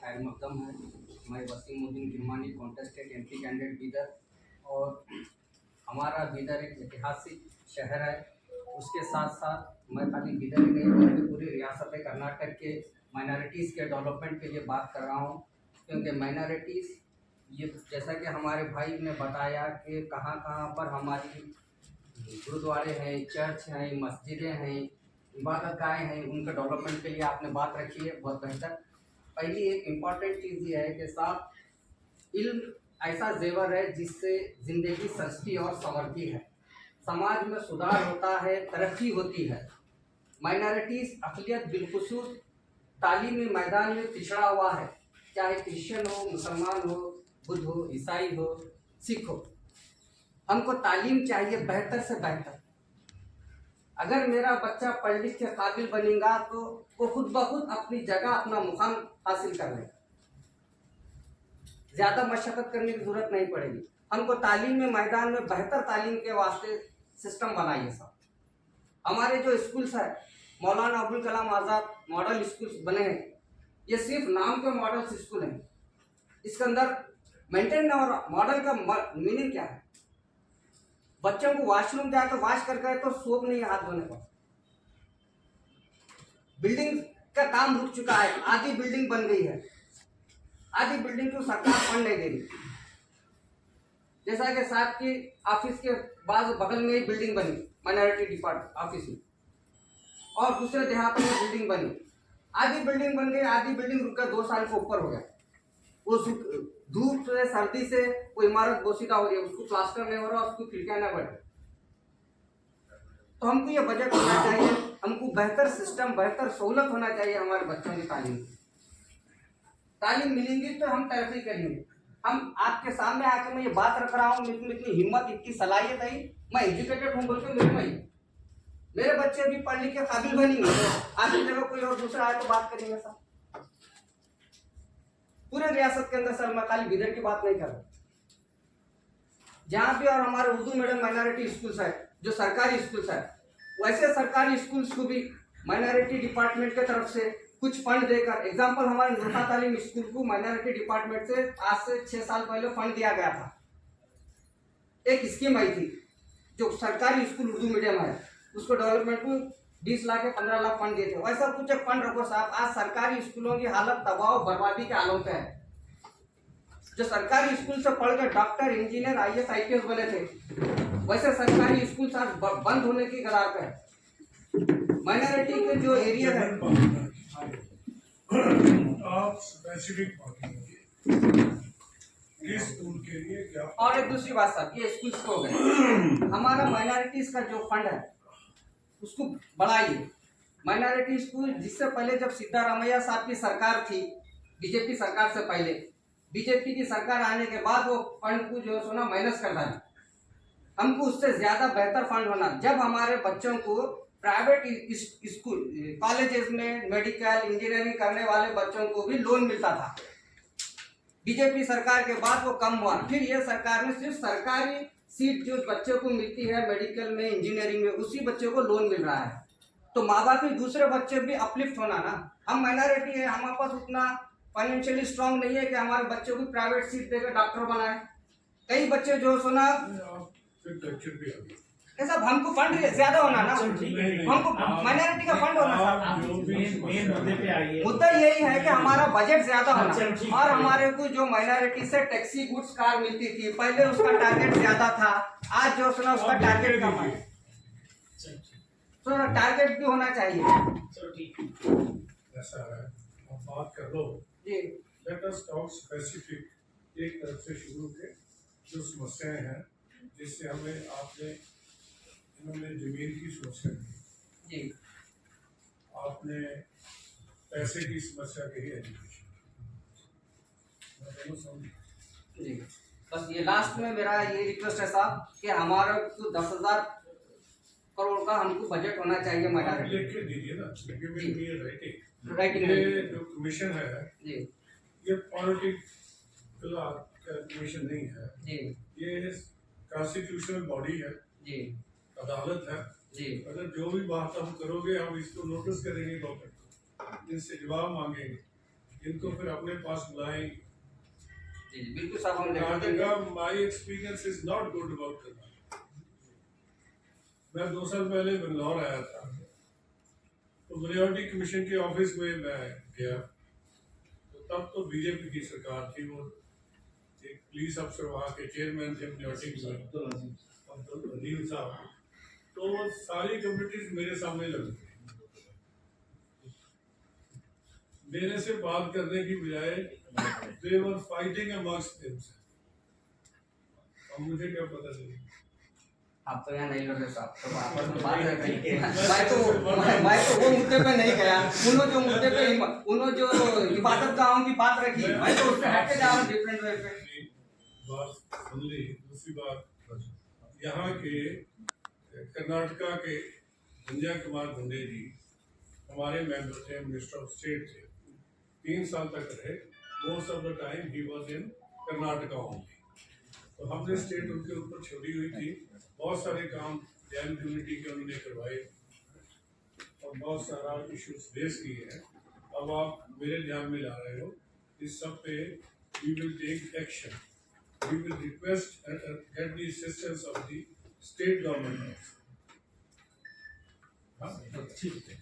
खैर मकदम है। मैं Wasimuddin Kirmani contested MP candidate Bidar. और हमारा बीदर एक ऐतिहासिक शहर है। उसके साथ साथ मैं खाली बीदर ही नहीं बल्कि पूरी रियासत कर्नाटक के माइनॉरिटीज़ के डेवलपमेंट के लिए बात कर रहा हूँ। क्योंकि माइनॉरिटीज़ ये जैसा कि हमारे भाई ने बताया कि कहाँ कहाँ पर हमारी गुरुद्वारे हैं, चर्च हैं, मस्जिदें हैं, इबादत गाहें हैं, उनके डेवलपमेंट के लिए आपने बात रखी है, बहुत बेहतर। पहली एक इम्पॉर्टेंट चीज़ ये है कि साहब इल्म ऐसा जेवर है जिससे ज़िंदगी सजती और संवरती है, समाज में सुधार होता है, तरक्की होती है। माइनॉरिटीज़ अक़लियत बिलखुसूस तालीमी मैदान में पिछड़ा हुआ है, चाहे क्रिश्चियन हो, मुसलमान हो, बुद्ध हो, ईसाई हो, सिख हो। हमको तालीम चाहिए बेहतर से बेहतर। अगर मेरा बच्चा पढ़ लिख के काबिल बनेगा तो वो खुद ब खुद अपनी जगह अपना मुकाम हासिल कर लेगा, ज़्यादा मशक्क़त करने की ज़रूरत नहीं पड़ेगी। हमको तालीम में मैदान में बेहतर तालीम के वास्ते सिस्टम बनाइए साहब। हमारे जो स्कूल्स है मौलाना अबुल कलाम आज़ाद मॉडल स्कूल्स बने हैं, ये सिर्फ नाम के मॉडल स्कूल हैं। इसके अंदर मेंटेन और मॉडल का मीनिंग क्या है? बच्चों को वॉशरूम जाकर वॉश कर तो सोप नहीं हाथ धोने का। बिल्डिंग का काम रुक चुका है, आधी बिल्डिंग बन गई है, आधी बिल्डिंग को सरकार फंड नहीं दे रही। जैसा कि साहब की ऑफिस के बाद बगल में ही बिल्डिंग बनी माइनॉरिटी डिपार्टमेंट ऑफिस में, और दूसरे देहात में बिल्डिंग बनी, आधी बिल्डिंग बन गई, आधी बिल्डिंग रुक गया, 2 साल के ऊपर हो गया। वो धूप से सर्दी से वो इमारत बोसीदा हो रही है, उसको प्लास्टर नहीं हो रहा, उसको खिड़कियां ना बढ़। तो हमको ये बजट होना चाहिए, हमको बेहतर सिस्टम बेहतर सहूलत होना चाहिए हमारे बच्चों की तालीम मिलेंगी तो हम तरक्की करेंगे। हम आपके सामने आके मैं ये बात रख रहा हूँ, इतनी हिम्मत इतनी सलाहियत आई, मैं एजुकेटेड हूँ बोल के मेरे बच्चे भी पढ़ लिख के काबिल बनेंगे। आगे जगह कोई और दूसरा आए तो बात करेंगे सर। पूरे रियासत के अंदर सर मैं खाली बीदर की बात नहीं कर रहा, जहाँ भी और हमारे उर्दू मीडियम माइनॉरिटी स्कूल्स है जो सरकारी स्कूल्स है, वैसे सरकारी स्कूल्स को भी माइनॉरिटी डिपार्टमेंट की तरफ से कुछ फंड देकर, एग्जाम्पल हमारे नूरता तालीम स्कूल को माइनॉरिटी डिपार्टमेंट से आज से 6 साल पहले फंड दिया गया था। एक स्कीम आई थी जो सरकारी स्कूल उर्दू मीडियम है उसको डेवलपमेंट को 20 लाख या 15 लाख फंड दिए थे। वैसा कुछ एक फंड रखो साहब। आज सरकारी स्कूलों की हालत तबाह बर्बादी के आलम पे है। जो सरकारी स्कूल से पढ़ के डॉक्टर इंजीनियर IAS IPS बने थे, वैसे सरकारी स्कूल आज बंद होने की कगार पे है। माइनॉरिटी के जो एरिया है आप स्पेसिफिक इस स्कूल के लिए क्या। और एक दूसरी बात साहब, ये स्कूल्स को हो गए, हमारा माइनॉरिटीज का जो फंड है उसको बढ़ाइए। माइनॉरिटी स्कूल जिससे पहले जब सिद्धारमैया साहब की सरकार थी, बीजेपी सरकार से पहले, बीजेपी की सरकार आने के बाद वो फंड को जो सोना माइनस कर डाला। हमको उससे ज्यादा बेहतर फंड होना। जब हमारे बच्चों को प्राइवेट स्कूल कॉलेजेस में मेडिकल इंजीनियरिंग करने वाले बच्चों को भी लोन मिलता था, बीजेपी सरकार के बाद वो कम हुआ। फिर ये सरकार ने सिर्फ सरकारी सीट जो बच्चों को मिलती है मेडिकल में इंजीनियरिंग में, उसी बच्चे को लोन मिल रहा है। तो माँ बाप भी दूसरे बच्चे भी अपलिफ्ट होना ना। हम माइनॉरिटी है, हमारे पास उतना फाइनेंशियली स्ट्रांग नहीं है कि हमारे बच्चों को प्राइवेट सीट देकर डॉक्टर बनाए। कई बच्चे जो सुना ऐसा, हमको फंड ज्यादा होना ना, हमको माइनॉरिटी का फंड होना। मुद्दा यही है कि हमारा बजट ज्यादा होना, और हमारे को जो माइनॉरिटी से टैक्सी गुड्स कार मिलती थी पहले उसका टारगेट ज्यादा था, आज जो सुना उसका टारगेट कम है। तो टारगेट भी होना चाहिए। ऐसा है, आप बात कर लो जी। लेट अस टॉक स्पेसिफिक एक तरफ से शुरू के जो समस्याएं हैं जिससे हमें आपने इन्होंने जमीन की समस्या की जी, आपने पैसे की समस्या कही, एजुकेशन जी। बस ये लास्ट में मेरा ये रिक्वेस्ट है साहब कि हमारा तो 10,000 करोड़ का हमको बजट होना चाहिए। माइनॉरिटी लिख के दीजिए ना, राइटिंग ये जो कमीशन है जी, ये पॉलिटिकल कमीशन नहीं है जी, ये कॉन्स्टिट्यूशनल बॉडी है जी, अदालत है जी। अगर जो भी बात हम करोगे हम इसको नोटिस करेंगे गवर्नमेंट को, इनसे जवाब मांगेंगे, इनको फिर अपने पास बुलाएं। जी जी बिल्कुल साहब, हम लेकर कर्नाटका, देंगे। My experience is not good about Karnataka. मैं 2 साल पहले बंगलौर आया था, तो माइनॉरिटी कमीशन के ऑफिस में मैं गया, तो तब तो बीजेपी की सरकार थी। वो एक पुलिस अफसर वहाँ के चेयरमैन थे माइनॉरिटी कमीशन, अब्दुल अजीम साहब। तो वो सारी कम्युनिटीज मेरे सामने लगी, मेरे से बात करने की बजाय दे वर फाइटिंग अमंगस्ट देमसेल्व्स। अब मुझे क्या पता चलेगा। आप तो यहाँ नहीं लगे साहब, तो आपस में बात रखिए। मैं तो वो मुद्दे पे नहीं गया। उन्होंने जो मुद्दे पे उन्होंने जो इबादत गाँव की बात रखी, मैं तो उससे हट के जा रहा हूँ डिफरेंट वे पे। बात सुन ली। दूसरी बात, यहाँ के कर्नाटका के संजय कुमार गुंडे जी हमारे मेंबर थे, मिनिस्टर ऑफ स्टेट थे, 3 साल तक रहे। Most of the time he was in Karnataka only. तो हमने स्टेट उनके ऊपर छोड़ी हुई थी। बहुत सारे काम जैन कम्युनिटी के उन्होंने करवाए और बहुत सारा इश्यूज फेस किए हैं। अब आप मेरे ध्यान में ला रहे हो, इस सब पे we will take action. We will request and get the assistance of the state government. हाँ, ठीक है।